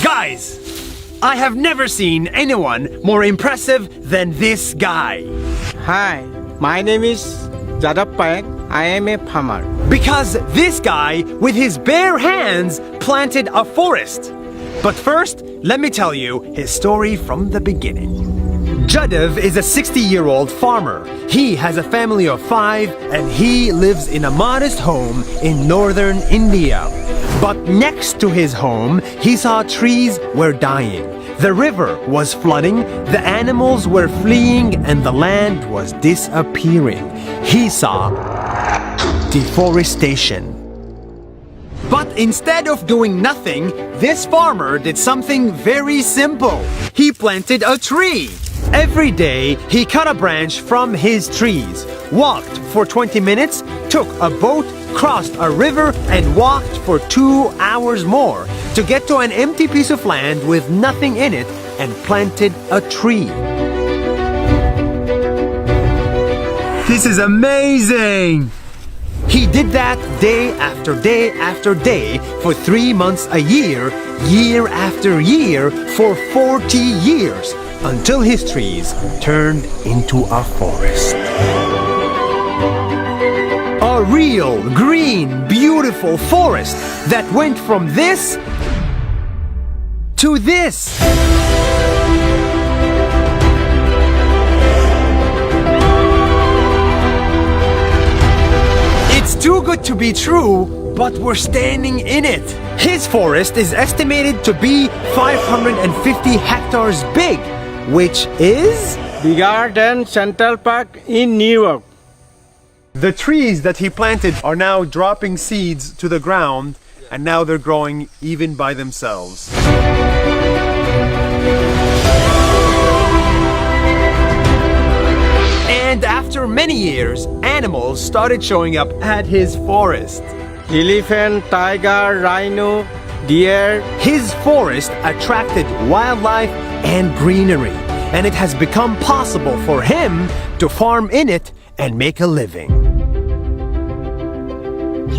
Guys, I have never seen anyone more impressive than this guy. Hi, my name is Jadav Payeng. I am a farmer. Because this guy, with his bare hands, planted a forest. But first, let me tell you his story from the beginning. Jadav is a 60-year-old farmer. He has a family of 5 and he lives in a modest home in northern India. But next to his home, he saw trees were dying. The river was flooding, the animals were fleeing, and the land was disappearing. He saw deforestation. But instead of doing nothing, this farmer did something very simple. He planted a tree. Every day, he cut a branch from his trees, walked for 20 minutes, took a boat, crossed a river, and walked for 2 hours more to get to an empty piece of land with nothing in it and planted a tree. This is amazing! He did that day after day after day for 3 months a year, year after year, for 40 years, until his trees turned into a forest. A real, green, beautiful forest that went from this to this. It's too good to be true, but we're standing in it. His forest is estimated to be 550 hectares big, which is Bigger than Central Park in New York. the trees that he planted are now dropping seeds to the ground, and now they're growing even by themselves. And after many years, animals started showing up at his forest. Elephant, tiger, rhino, deer. His forest attracted wildlife and greenery, and it has become possible for him to farm in it and make a living.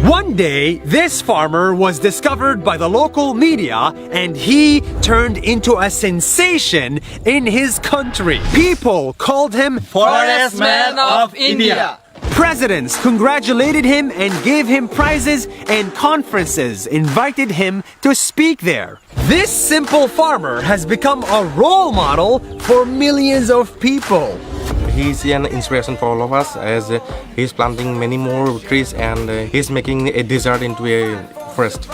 One day, this farmer was discovered by the local media and he turned into a sensation in his country. People called him Forest Man of India. Presidents congratulated him and gave him prizes, and conferences invited him to speak there. This simple farmer has become a role model for millions of people. He's an inspiration for all of us, as he's planting many more trees and he's making a desert into a forest.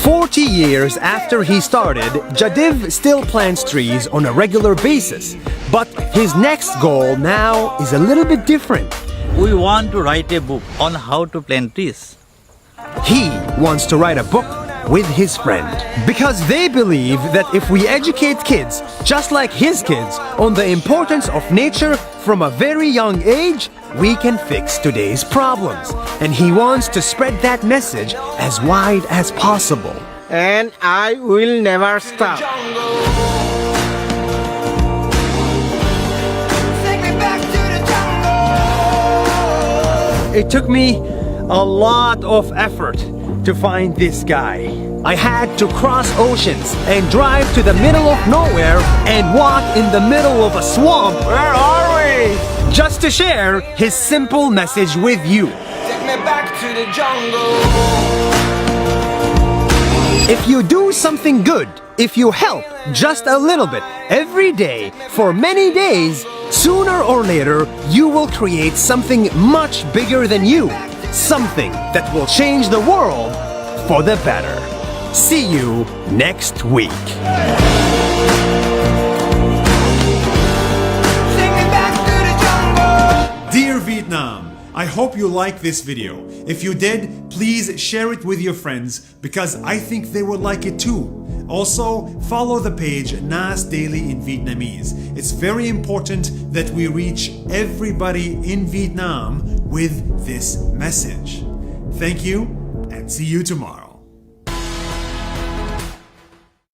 40 years after he started, Jadav still plants trees on a regular basis. But his next goal now is a little bit different. We want to write a book on how to plant trees. He wants to write a book with his friend, because they believe that if we educate kids, just like his kids, on the importance of nature from a very young age, we can fix today's problems. And he wants to spread that message as wide as possible. And I will never stop. It took me a lot of effort to find this guy. I had to cross oceans and drive to the middle of nowhere and walk in the middle of a swamp. Where are we? Just to share his simple message with you. Take me back to the jungle. If you do something good, if you help just a little bit every day for many days, sooner or later you will create something much bigger than you. Something that will change the world for the better. See you next week. Dear Vietnam, I hope you liked this video. If you did, please share it with your friends because I think they would like it too. Also, follow the page Nas Daily in Vietnamese. It's very important that we reach everybody in Vietnam with this message. Thank you and see you tomorrow.